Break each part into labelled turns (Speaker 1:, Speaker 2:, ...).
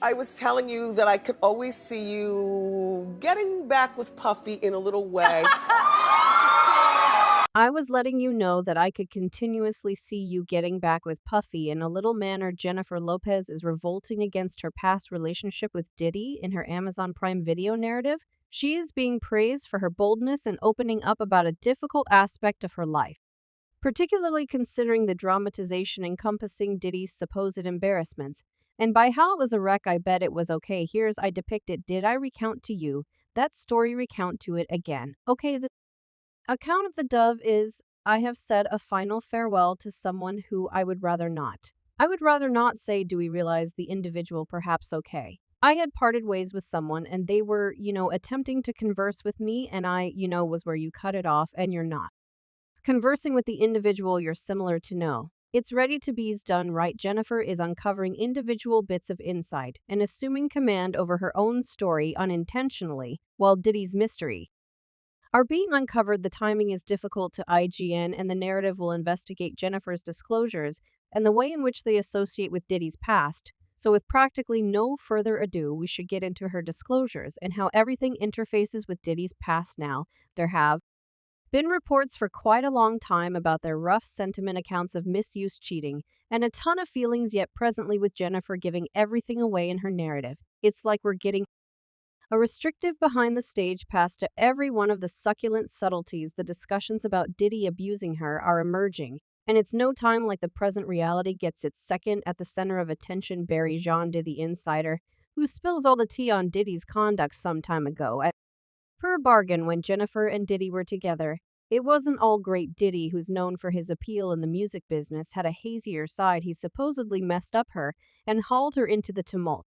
Speaker 1: I was telling you that I could always see you getting back with Puffy in a little way.
Speaker 2: I was letting you know that I could continuously see you getting back with Puffy in a little manner. Jennifer Lopez is revolting against her past relationship with Diddy in her Amazon Prime Video narrative. She is being praised for her boldness and opening up about a difficult aspect of her life, particularly considering the dramatization encompassing Diddy's supposed embarrassments. And by how it was a wreck, I bet it was okay. Here's I depict it. Did I recount to you that story? Recount to it again. Okay, the account of the dove is I have said a final farewell to someone who I would rather not. I would rather not say, do we realize the individual perhaps okay? I had parted ways with someone and they were, attempting to converse with me, and I, was where you cut it off and you're not. Conversing with the individual you're similar to know. It's ready to be's done right. Jennifer is uncovering individual bits of insight and assuming command over her own story unintentionally, while Diddy's mystery are being uncovered. The timing is difficult to IGN, and the narrative will investigate Jennifer's disclosures and the way in which they associate with Diddy's past. So, with practically no further ado, we should get into her disclosures and how everything interfaces with Diddy's past now. There have been reports for quite a long time about their rough sentiment accounts of misuse, cheating, and a ton of feelings, yet presently with Jennifer giving everything away in her narrative. It's like we're getting a restrictive behind the stage pass to every one of the succulent subtleties. The discussions about Diddy abusing her are emerging, and it's no time like the present. Reality gets its second at the center of attention. Barry Jean Did, the insider, who spills all the tea on Diddy's conduct some time ago. Per bargain, when Jennifer and Diddy were together, it wasn't all great. Diddy, who's known for his appeal in the music business, had a hazier side. He supposedly messed up her and hauled her into the tumult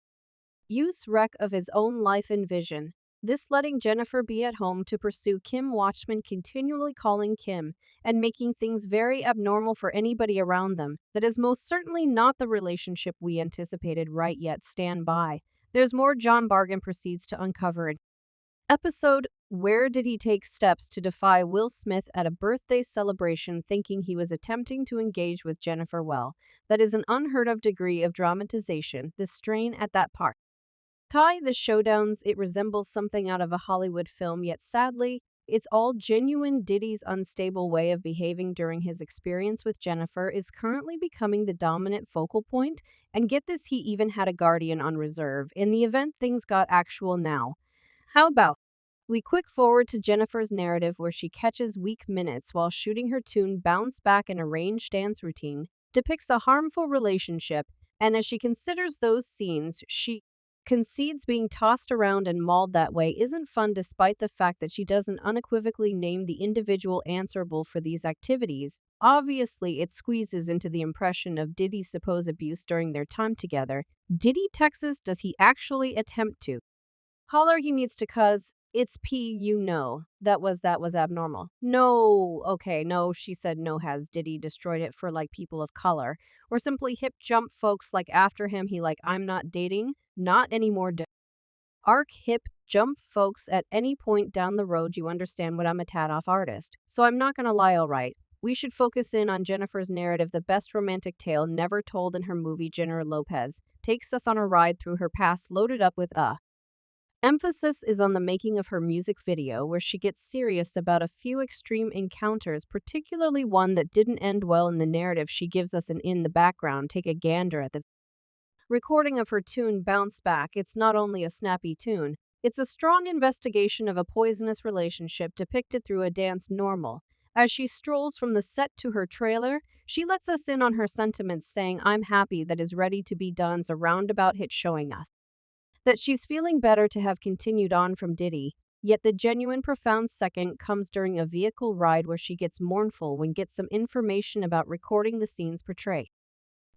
Speaker 2: use wreck of his own life and vision. This letting Jennifer be at home to pursue Kim Watchman, continually calling Kim and making things very abnormal for anybody around them. That is most certainly not the relationship we anticipated. Right, yet stand by. There's more. John Bargain proceeds to uncover it. Episode Where did he take steps to defy Will Smith at a birthday celebration, thinking he was attempting to engage with Jennifer? Well, that is an unheard of degree of dramatization. The strain at that part. The showdowns, it resembles something out of a Hollywood film, yet sadly, it's all genuine. Diddy's unstable way of behaving during his experience with Jennifer is currently becoming the dominant focal point, and get this, he even had a guardian on reserve in the event things got actual. Now, how about we quick forward to Jennifer's narrative where she catches weak minutes while shooting her tune Bounce Back. An arranged dance routine depicts a harmful relationship, and as she considers those scenes, she concedes being tossed around and mauled that way isn't fun, despite the fact that she doesn't unequivocally name the individual answerable for these activities. Obviously, it squeezes into the impression of Diddy's supposed abuse during their time together. Diddy Texas, does he actually attempt to holler he needs to, cuz it's that was abnormal. No, okay, no, she said no. Has Diddy destroyed it for like people of color or simply hip jump folks like after him? He like, I'm not dating, not anymore. Arc hip jump folks at any point down the road. You understand what I'm a tad off artist. So I'm not gonna lie, alright. We should focus in on Jennifer's narrative. The best romantic tale never told in her movie. Jennifer Lopez takes us on a ride through her past, loaded up with emphasis is on the making of her music video, where she gets serious about a few extreme encounters, particularly one that didn't end well in the narrative. She gives us an in the background. Take a gander at the recording of her tune Bounce Back. It's not only a snappy tune, it's a strong investigation of a poisonous relationship depicted through a dance. Normal. As she strolls from the set to her trailer, she lets us in on her sentiments, saying, I'm happy that is ready to be done's a roundabout hit, showing us that she's feeling better to have continued on from Diddy. Yet the genuine profound second comes during a vehicle ride where she gets mournful when gets some information about recording the scenes portray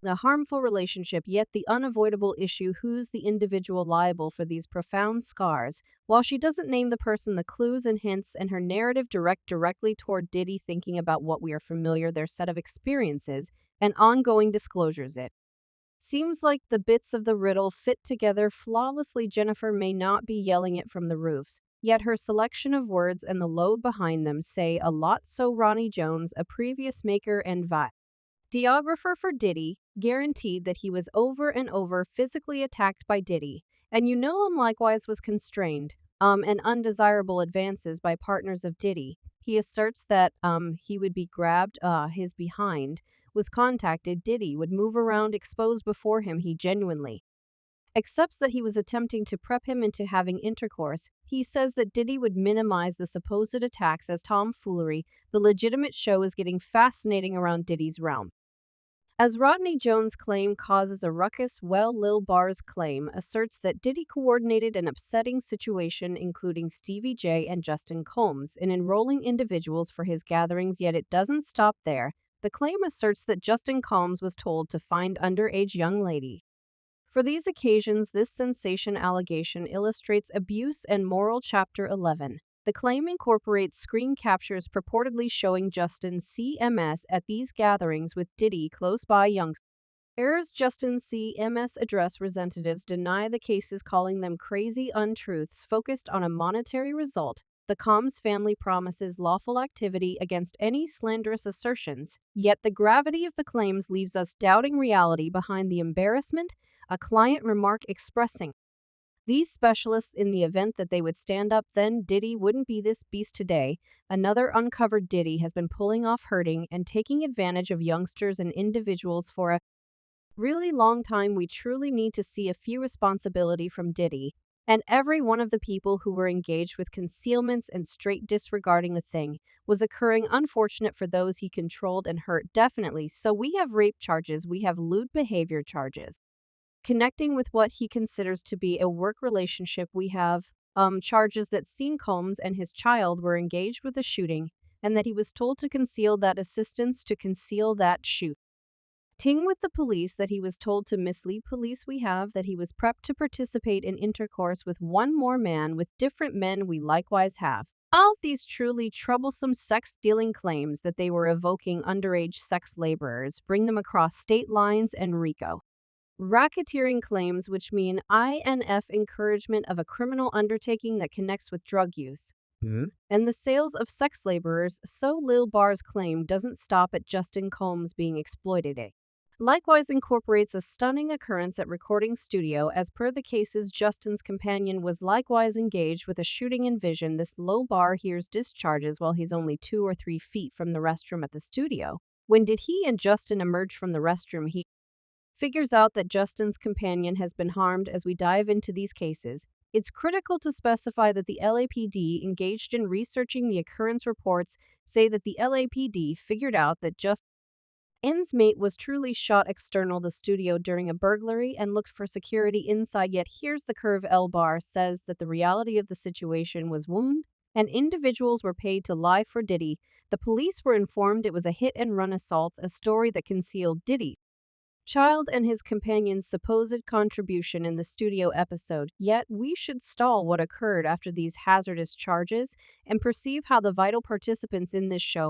Speaker 2: the harmful relationship, yet the unavoidable issue: who's the individual liable for these profound scars? While she doesn't name the person, the clues and hints and her narrative direct directly toward Diddy, thinking about what we are familiar, their set of experiences and ongoing disclosures. It seems like the bits of the riddle fit together flawlessly. Jennifer may not be yelling it from the roofs, yet her selection of words and the load behind them say a lot. So Ronnie Jones, a previous maker and videographer for Diddy, guaranteed that he was over and over physically attacked by Diddy, and likewise was constrained and undesirable advances by partners of Diddy. He asserts that he would be grabbed his behind, was contacted, Diddy would move around exposed before him. He genuinely accepts that he was attempting to prep him into having intercourse. He says that Diddy would minimize the supposed attacks as tomfoolery. The legitimate show is getting fascinating around Diddy's realm. As Rodney Jones' claim causes a ruckus, Lil Barr's claim asserts that Diddy coordinated an upsetting situation including Stevie J and Justin Combs in enrolling individuals for his gatherings, yet it doesn't stop there. The claim asserts that Justin Combs was told to find underage young lady. For these occasions, this sensation allegation illustrates abuse and moral. Chapter 11. The claim incorporates screen captures purportedly showing Justin CMS at these gatherings with Diddy close by. Youngsters Justin CMS address representatives deny the cases, calling them crazy untruths focused on a monetary result. The Combs family promises lawful activity against any slanderous assertions, yet the gravity of the claims leaves us doubting reality behind the embarrassment. A client remark expressing these specialists in the event that they would stand up, then Diddy wouldn't be this beast today. Another uncovered Diddy has been pulling off hurting and taking advantage of youngsters and individuals for a really long time. We truly need to see a few responsibility from Diddy and every one of the people who were engaged with concealments and straight disregarding the thing was occurring. Unfortunate for those he controlled and hurt, definitely. So we have rape charges, we have lewd behavior charges. Connecting with what he considers to be a work relationship, we have charges that Sean Combs and his child were engaged with a shooting and that he was told to conceal that assistance to conceal that shoot. Ting with the police, that he was told to mislead police. We have that he was prepped to participate in intercourse with one more man with different men. We likewise have all of these truly troublesome sex-stealing claims that they were evoking underage sex laborers, bring them across state lines and RICO. Racketeering claims, which mean INF encouragement of a criminal undertaking that connects with drug use and the sales of sex laborers. So Lil Barr's claim doesn't stop at Justin Combs being exploited. It likewise incorporates a stunning occurrence at recording studio. As per the cases, Justin's companion was likewise engaged with a shooting in vision. This Lil Barr hears discharges while he's only 2 or 3 feet from the restroom at the studio. When did he and Justin emerge from the restroom? He figures out that Justin's companion has been harmed. As we dive into these cases, it's critical to specify that the LAPD engaged in researching the occurrence. Reports say that the LAPD figured out that Justin's mate was truly shot external the studio during a burglary and looked for security inside. Yet here's the curve. L Barr says that the reality of the situation was wound and individuals were paid to lie for Diddy. The police were informed it was a hit-and-run assault, a story that concealed Diddy child and his companion's supposed contribution in the studio episode. Yet we should stall what occurred after these hazardous charges and perceive how the vital participants in this show